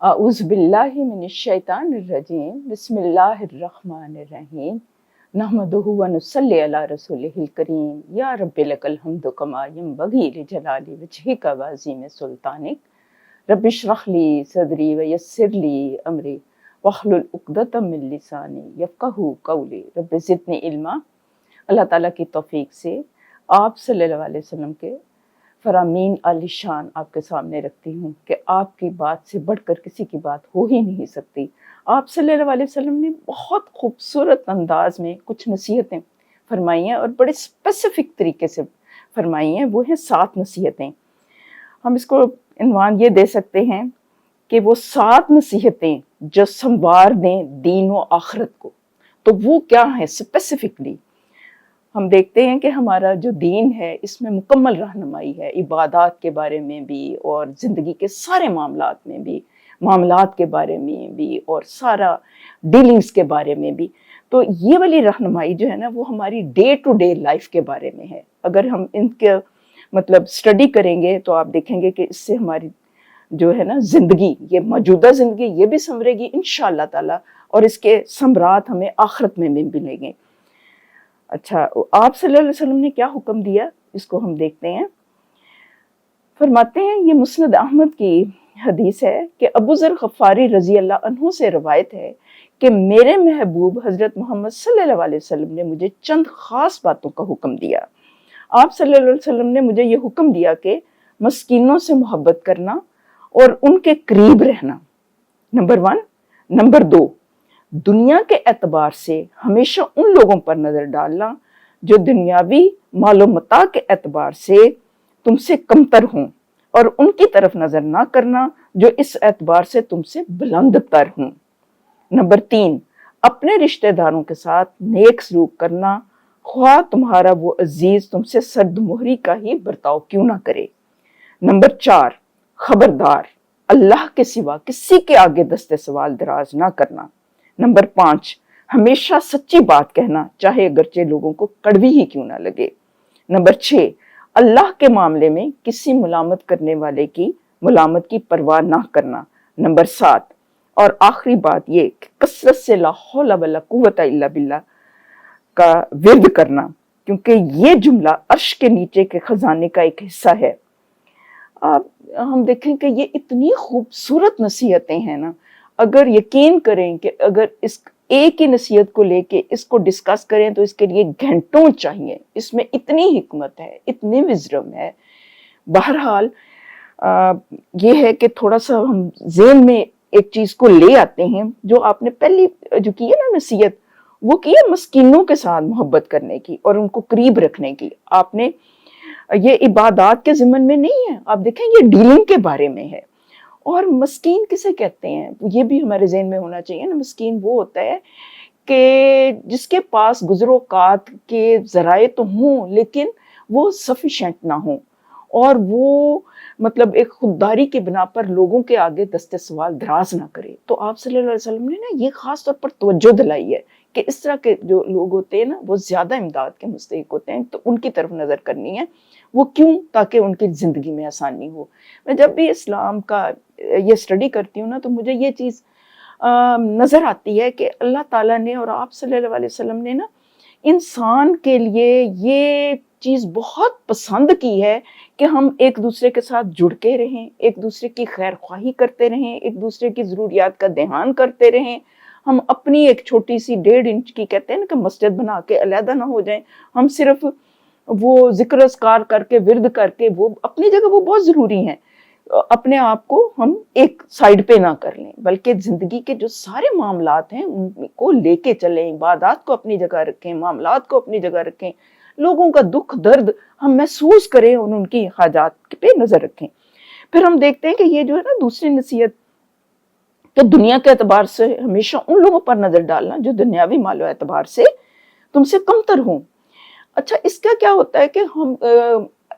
اعوذ باللہ من الشیطان الرجیم بسم اللہ الرحمن الرحیم نحمدہ ونصلی علی رسولہ الکریم یا رب لک الحمد کما ینبغی لجلال وجہک وعظیم سلطانک رب اشرح لی صدری ویسر لی امری واحلل عقدۃ من لسانی یفقہوا قولی رب زدنی علما۔ اللہ تعالیٰ کی توفیق سے آپ صلی اللہ علیہ وسلم کے فرامین عالی شان آپ کے سامنے رکھتی ہوں کہ آپ کی بات سے بڑھ کر کسی کی بات ہو ہی نہیں سکتی۔ آپ صلی اللہ علیہ وسلم نے بہت خوبصورت انداز میں کچھ نصیحتیں فرمائی ہیں اور بڑے اسپیسیفک طریقے سے فرمائی ہیں، وہ ہیں 7 نصیحتیں۔ ہم اس کو عنوان یہ دے سکتے ہیں کہ وہ 7 نصیحتیں جو سنوار دیں دین و آخرت کو۔ تو وہ کیا ہیں اسپیسیفکلی؟ ہم دیکھتے ہیں کہ ہمارا جو دین ہے اس میں مکمل رہنمائی ہے، عبادات کے بارے میں بھی اور زندگی کے سارے معاملات میں بھی، معاملات کے بارے میں بھی اور سارا ڈیلنگز کے بارے میں بھی۔ تو یہ والی رہنمائی جو ہے نا وہ ہماری ڈے ٹو ڈے لائف کے بارے میں ہے۔ اگر ہم ان کے اسٹڈی کریں گے تو آپ دیکھیں گے کہ اس سے ہماری جو ہے نا زندگی، یہ موجودہ زندگی یہ بھی سنورے گی انشاءاللہ تعالی، اور اس کے ثمرات ہمیں آخرت میں بھی ملیں گے۔ اچھا، آپ صلی اللہ علیہ وسلم نے کیا حکم دیا اس کو ہم دیکھتے ہیں۔ فرماتے ہیں، یہ مسند احمد کی حدیث ہے کہ ابو ذر غفاری رضی اللہ عنہ سے روایت ہے کہ میرے محبوب حضرت محمد صلی اللہ علیہ وسلم نے مجھے چند خاص باتوں کا حکم دیا۔ آپ صلی اللہ علیہ وسلم نے مجھے یہ حکم دیا کہ مسکینوں سے محبت کرنا اور ان کے قریب رہنا، نمبر 1۔ نمبر 2، دنیا کے اعتبار سے ہمیشہ ان لوگوں پر نظر ڈالنا جو دنیاوی مال و متاع کے اعتبار سے تم سے کمتر ہوں، اور ان کی طرف نظر نہ کرنا جو اس اعتبار سے تم سے بلند تر ہوں۔ نمبر 3، اپنے رشتہ داروں کے ساتھ نیک سلوک کرنا، خواہ تمہارا وہ عزیز تم سے سرد مہری کا ہی برتاؤ کیوں نہ کرے۔ نمبر 4، خبردار، اللہ کے سوا کسی کے آگے دست سوال دراز نہ کرنا۔ نمبر 5، ہمیشہ سچی بات کہنا چاہے اگرچہ لوگوں کو کڑوی ہی کیوں نہ لگے۔ نمبر 6، اللہ کے معاملے میں کسی ملامت کرنے والے کی ملامت کی پرواہ نہ کرنا۔ نمبر 7، اور آخری بات یہ کہ کثرت سے لا حول ولا قوت الا باللہ کا ورد کرنا، کیونکہ یہ جملہ عرش کے نیچے کے خزانے کا ایک حصہ ہے۔ ہم دیکھیں کہ یہ اتنی خوبصورت نصیحتیں ہیں نا، اگر یقین کریں کہ اگر اس ایک ہی نصیحت کو لے کے اس کو ڈسکس کریں تو اس کے لیے گھنٹوں چاہیے۔ اس میں اتنی حکمت ہے، اتنی وزڈم ہے۔ بہرحال یہ ہے کہ تھوڑا سا ہم ذہن میں ایک چیز کو لے آتے ہیں جو آپ نے پہلی جو کی ہے نا نصیحت، وہ کی ہے مسکینوں کے ساتھ محبت کرنے کی اور ان کو قریب رکھنے کی۔ آپ نے یہ عبادات کے ضمن میں نہیں ہے، آپ دیکھیں یہ ڈیلنگ کے بارے میں ہے۔ اور مسکین کسے کہتے ہیں یہ بھی ہمارے ذہن میں ہونا چاہیے نا۔ مسکین وہ ہوتا ہے کہ جس کے پاس گزر اوقات کے ذرائع تو ہوں لیکن وہ سفیشینٹ نہ ہوں، اور وہ ایک خودداری کے بنا پر لوگوں کے آگے دست سوال دراز نہ کرے۔ تو آپ صلی اللہ علیہ وسلم نے نا یہ خاص طور پر توجہ دلائی ہے کہ اس طرح کے جو لوگ ہوتے ہیں نا وہ زیادہ امداد کے مستحق ہوتے ہیں، تو ان کی طرف نظر کرنی ہے۔ وہ کیوں؟ تاکہ ان کی زندگی میں آسانی ہو۔ میں جب بھی اسلام کا یہ اسٹڈی کرتی ہوں نا تو مجھے یہ چیز نظر آتی ہے کہ اللہ تعالیٰ نے اور آپ صلی اللہ علیہ وسلم نے نا انسان کے لیے یہ چیز بہت پسند کی ہے کہ ہم ایک دوسرے کے ساتھ جڑ کے رہیں، ایک دوسرے کی خیر خواہی کرتے رہیں، ایک دوسرے کی ضروریات کا دھیان کرتے رہیں۔ ہم اپنی ایک چھوٹی سی 1.5 انچ کی کہتے ہیں نا کہ مسجد بنا کے علیحدہ نہ ہو جائیں، ہم صرف وہ ذکر اذکار کر کے ورد کر کے، وہ اپنی جگہ وہ بہت ضروری ہیں، اپنے آپ کو ہم ایک سائیڈ پہ نہ کر لیں، بلکہ زندگی کے جو سارے معاملات ہیں ان کو لے کے چلیں، عبادات کو اپنی جگہ رکھیں، معاملات کو اپنی جگہ رکھیں، لوگوں کا دکھ درد ہم محسوس کریں اور ان کی حاجات پہ نظر رکھیں۔ پھر ہم دیکھتے ہیں کہ یہ جو ہے نا دوسری نصیحت کہ دنیا کے اعتبار سے ہمیشہ ان لوگوں پر نظر ڈالنا جو دنیاوی مال و اعتبار سے تم سے کمتر ہوں۔ اچھا، اس کا کیا ہوتا ہے کہ ہم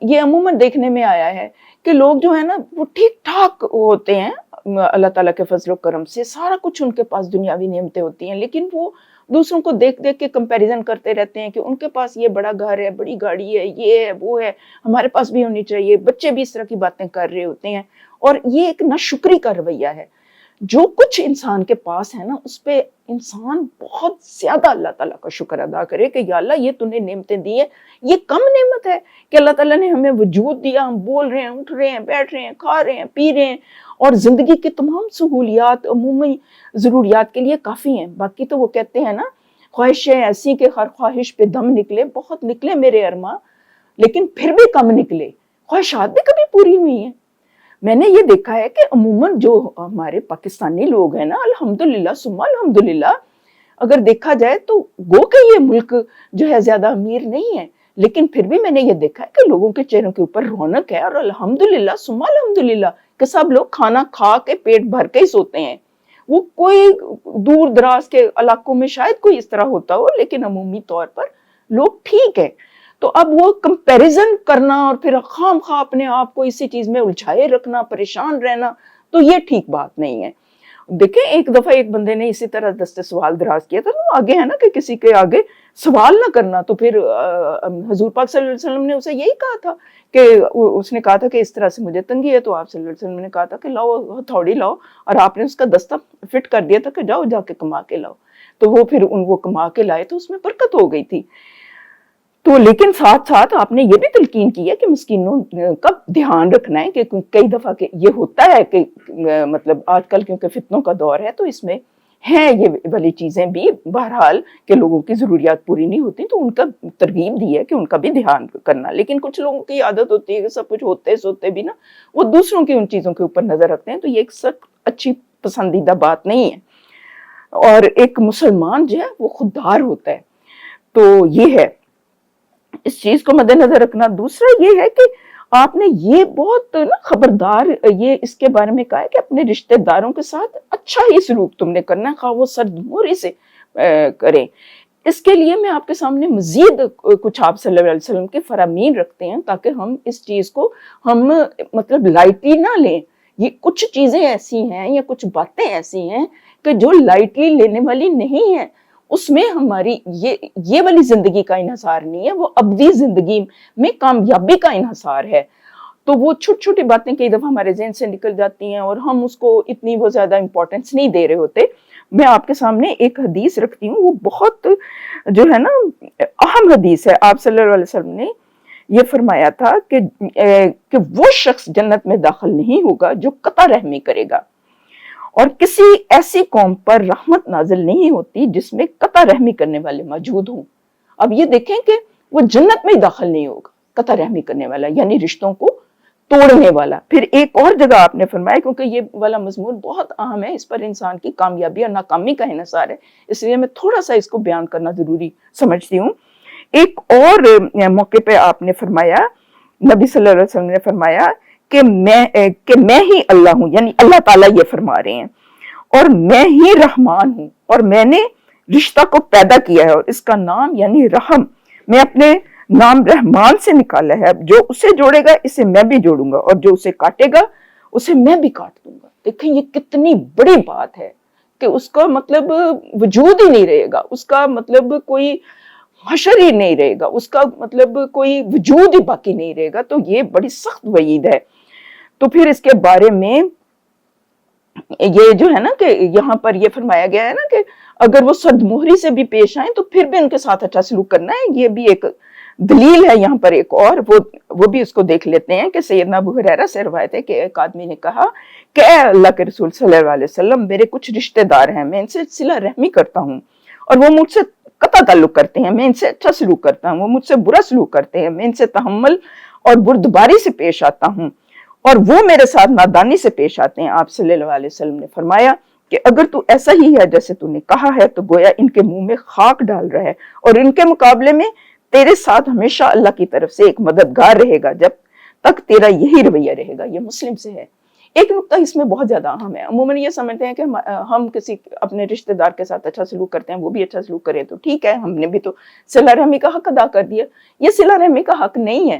یہ عموماً دیکھنے میں آیا ہے کہ لوگ جو ہے نا وہ ٹھیک ٹھاک ہوتے ہیں اللہ تعالیٰ کے فضل و کرم سے، سارا کچھ ان کے پاس دنیاوی نعمتیں ہوتی ہیں، لیکن وہ دوسروں کو دیکھ دیکھ کے کمپیریزن کرتے رہتے ہیں کہ ان کے پاس یہ بڑا گھر ہے، بڑی گاڑی ہے، یہ ہے وہ ہے، ہمارے پاس بھی ہونی چاہیے۔ بچے بھی اس طرح کی باتیں کر رہے ہوتے ہیں، اور یہ ایک ناشکری کا رویہ ہے۔ جو کچھ انسان کے پاس ہے نا اس پہ انسان بہت زیادہ اللہ تعالیٰ کا شکر ادا کرے کہ یا اللہ یہ تو نے نعمتیں دی ہیں، یہ کم نعمت ہے کہ اللہ تعالیٰ نے ہمیں وجود دیا، ہم بول رہے ہیں، اٹھ رہے ہیں، بیٹھ رہے ہیں، کھا رہے ہیں، پی رہے ہیں، اور زندگی کی تمام سہولیات عمومی ضروریات کے لیے کافی ہیں۔ باقی تو وہ کہتے ہیں نا، خواہشیں ایسی کہ ہر خواہش پہ دم نکلے، بہت نکلے میرے ارماں لیکن پھر بھی کم نکلے، خواہشات بھی کبھی پوری ہوئی ہیں۔ میں نے یہ دیکھا ہے کہ عموماً جو ہمارے پاکستانی لوگ ہیں نا، الحمدللہ ثم الحمدللہ، اگر دیکھا جائے تو گو کہ یہ ملک جو ہے زیادہ امیر نہیں ہے، لیکن پھر بھی میں نے یہ دیکھا ہے کہ لوگوں کے چہروں کے اوپر رونق ہے، اور الحمدللہ ثم الحمدللہ کہ سب لوگ کھانا کھا کے پیٹ بھر کے ہی سوتے ہیں۔ وہ کوئی دور دراز کے علاقوں میں شاید کوئی اس طرح ہوتا ہو، لیکن عمومی طور پر لوگ ٹھیک ہے۔ تو اب وہ کمپیریزن کرنا اور پھر خام خواہ اپنے آپ کو اسی چیز میں الجھائے رکھنا، پریشان رہنا، تو یہ ٹھیک بات نہیں ہے۔ دیکھیں ایک دفعہ ایک بندے نے اسی طرح دستے سوال دراز کیا تھا، وہ آگے ہے نا کہ کسی کے آگے سوال نہ کرنا، تو پھر حضور پاک صلی اللہ علیہ وسلم نے اسے یہی کہا تھا کہ اس نے کہا تھا کہ اس طرح سے مجھے تنگی ہے، تو آپ صلی اللہ علیہ وسلم نے کہا تھا کہ لاؤ ہتھوڑی لاؤ، اور آپ نے اس کا دستہ فٹ کر دیا تھا کہ جاؤ جا کے کما کے لاؤ، تو وہ پھر وہ کما کے لائے تو اس میں برکت ہو گئی تھی۔ تو لیکن ساتھ ساتھ آپ نے یہ بھی تلقین کی ہے کہ مسکینوں کا دھیان رکھنا ہے، کہ کئی دفعہ کہ یہ ہوتا ہے کہ مطلب آج کل کیونکہ فتنوں کا دور ہے تو اس میں ہیں یہ والی چیزیں بھی بہرحال کہ لوگوں کی ضروریات پوری نہیں ہوتی، تو ان کا ترغیب دی ہے کہ ان کا بھی دھیان کرنا۔ لیکن کچھ لوگوں کی عادت ہوتی ہے کہ سب کچھ ہوتے سوتے بھی نا وہ دوسروں کی ان چیزوں کے اوپر نظر رکھتے ہیں، تو یہ ایک سخت اچھی پسندیدہ بات نہیں ہے۔ اور ایک مسلمان جو ہے وہ خوددار ہوتا ہے، تو یہ ہے اس چیز کو مد نظر رکھنا۔ دوسرا یہ ہے کہ آپ نے یہ بہت نا خبردار یہ اس کے بارے میں کہا ہے کہ اپنے رشتہ داروں کے ساتھ اچھا ہی سلوک تم نے کرنا ہے، خواہ وہ سرد موری سے کریں۔ اس کے لیے میں آپ کے سامنے مزید کچھ آپ صلی اللہ علیہ وسلم کے فرامین رکھتے ہیں تاکہ ہم اس چیز کو ہم مطلب لائٹلی نہ لیں۔ یہ کچھ چیزیں ایسی ہیں یا کچھ باتیں ایسی ہیں کہ جو لائٹلی لینے والی نہیں ہیں، اس میں ہماری یہ والی زندگی کا انحصار نہیں ہے، وہ ابدی زندگی میں کامیابی کا انحصار ہے۔ تو وہ چھوٹی چھوٹی باتیں کئی دفعہ ہمارے ذہن سے نکل جاتی ہیں اور ہم اس کو اتنی وہ زیادہ امپورٹنس نہیں دے رہے ہوتے۔ میں آپ کے سامنے ایک حدیث رکھتی ہوں، وہ بہت جو ہے نا اہم حدیث ہے۔ آپ صلی اللہ علیہ وسلم نے یہ فرمایا تھا کہ وہ شخص جنت میں داخل نہیں ہوگا جو قطع رحمی کرے گا، اور کسی ایسی قوم پر رحمت نازل نہیں ہوتی جس میں قطع رحمی کرنے والے موجود ہوں۔ اب یہ دیکھیں کہ وہ جنت میں ہی داخل نہیں ہوگا قطع رحمی کرنے والا، یعنی رشتوں کو توڑنے والا۔ پھر ایک اور جگہ آپ نے فرمایا، کیونکہ یہ والا مضمون بہت اہم ہے، اس پر انسان کی کامیابی اور ناکامی کا انحصار ہے، اس لیے میں تھوڑا سا اس کو بیان کرنا ضروری سمجھتی ہوں۔ ایک اور موقع پہ آپ نے فرمایا، نبی صلی اللہ علیہ وسلم نے فرمایا کہ میں ہی اللہ ہوں، یعنی اللہ تعالیٰ یہ فرما رہے ہیں، اور میں ہی رحمان ہوں، اور میں نے رشتہ کو پیدا کیا ہے، اور اس کا نام یعنی رحم میں اپنے نام رحمان سے نکالا ہے۔ جو اسے جوڑے گا اسے میں بھی جوڑوں گا، اور جو اسے کاٹے گا اسے میں بھی کاٹ دوں گا۔ دیکھیں یہ کتنی بڑی بات ہے کہ اس کا مطلب وجود ہی نہیں رہے گا، اس کا مطلب کوئی حشر ہی نہیں رہے گا، اس کا مطلب کوئی وجود ہی باقی نہیں رہے گا۔ تو یہ بڑی سخت وعید ہے۔ تو پھر اس کے بارے میں یہ جو ہے نا کہ یہاں پر یہ فرمایا گیا ہے نا کہ اگر وہ سرد مہری سے بھی پیش آئیں تو پھر بھی ان کے ساتھ اچھا سلوک کرنا ہے۔ یہ بھی ایک دلیل ہے یہاں پر ایک اور، وہ بھی اس کو دیکھ لیتے ہیں کہ سیدنا ابو ہریرہ سے روایت ہے کہ ایک آدمی نے کہا کہ اے اللہ کے رسول صلی اللہ علیہ وسلم، میرے کچھ رشتہ دار ہیں، میں ان سے صلہ رحمی کرتا ہوں اور وہ مجھ سے قطع تعلق کرتے ہیں، میں ان سے اچھا سلوک کرتا ہوں، وہ مجھ سے برا سلوک کرتے ہیں، میں ان سے تحمل اور بردباری سے پیش آتا ہوں اور وہ میرے ساتھ نادانی سے پیش آتے ہیں۔ آپ صلی اللہ علیہ وسلم نے فرمایا کہ اگر تو ایسا ہی ہے جیسے تو نے کہا ہے تو گویا ان کے منہ میں خاک ڈال رہا ہے، اور ان کے مقابلے میں تیرے ساتھ ہمیشہ اللہ کی طرف سے ایک مددگار رہے گا جب تک تیرا یہی رویہ رہے گا۔ یہ مسلم سے ہے۔ ایک نقطہ اس میں بہت زیادہ اہم ہے۔ عموماً یہ سمجھتے ہیں کہ ہم کسی اپنے رشتہ دار کے ساتھ اچھا سلوک کرتے ہیں، وہ بھی اچھا سلوک کرے تو ٹھیک ہے، ہم نے بھی تو صلہ رحمی کا حق ادا کر دیا۔ یہ صلہ رحمی کا حق نہیں ہے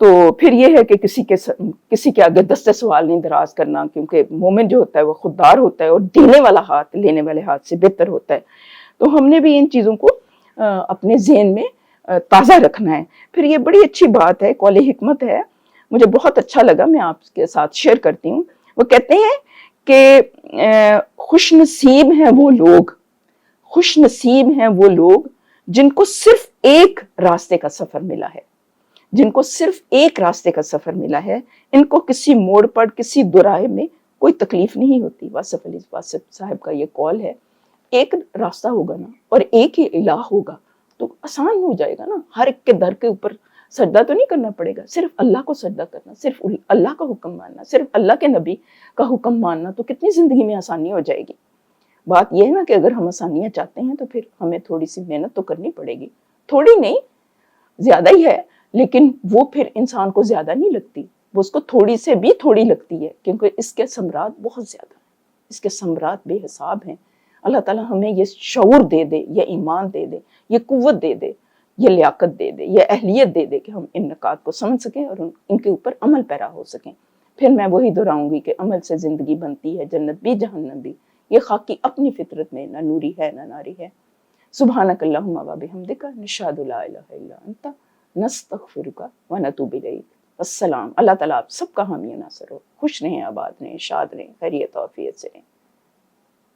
تو پھر یہ ہے کہ کسی کے آگے دستے سوال نہیں دراز کرنا، کیونکہ مومن جو ہوتا ہے وہ خوددار ہوتا ہے اور دینے والا ہاتھ لینے والے ہاتھ سے بہتر ہوتا ہے. تو ہم نے بھی ان چیزوں کو اپنے ذہن میں تازہ رکھنا ہے. پھر یہ بڑی اچھی بات ہے، قول حکمت ہے، مجھے بہت اچھا لگا، میں آپ کے ساتھ شیئر کرتی ہوں. وہ کہتے ہیں کہ خوش نصیب ہیں وہ لوگ، خوش نصیب ہیں وہ لوگ جن کو صرف ایک راستے کا سفر ملا ہے، جن کو صرف ایک راستے کا سفر ملا ہے. ان کو کسی موڑ پر، کسی دوراہے میں کوئی تکلیف نہیں ہوتی. واصف علی واصف صاحب کا یہ قول ہے. ایک راستہ ہوگا نا اور ایک ہی الہ ہوگا تو آسان ہو جائے گا نا. ہر ایک کے در کے اوپر سجدہ تو نہیں کرنا پڑے گا، صرف اللہ کو سجدہ کرنا، صرف اللہ کا حکم ماننا، صرف اللہ کے نبی کا حکم ماننا، تو کتنی زندگی میں آسانی ہو جائے گی. بات یہ ہے نا کہ اگر ہم آسانیاں چاہتے ہیں تو پھر ہمیں تھوڑی سی محنت تو کرنی پڑے گی. تھوڑی نہیں، زیادہ ہی ہے، لیکن وہ پھر انسان کو زیادہ نہیں لگتی، وہ اس کو تھوڑی سے بھی تھوڑی لگتی ہے، کیونکہ اس کے ثمرات بہت زیادہ ہیں، اس کے ثمرات بے حساب ہیں. اللہ تعالیٰ ہمیں یہ شعور دے دے، یہ ایمان دے دے، یہ قوت دے دے، یہ لیاقت دے دے، یہ اہلیت دے دے کہ ہم ان نکات کو سمجھ سکیں اور ان کے اوپر عمل پیرا ہو سکیں. پھر میں وہی دہراؤں گی کہ عمل سے زندگی بنتی ہے، جنت بھی جہنم بھی. یہ خاکی اپنی فطرت میں نہ نوری ہے نہ ناری ہے. سبحانک اللہم و بحمدک، نشہد لا الہ الا انت، نستغفرک و نتوب الیک. السلام. اللہ تعالیٰ آپ سب کا حامی و ناصر ہو. خوش رہیں، آباد رہیں، شاد رہیں، خیریت و عافیت سے رہیں.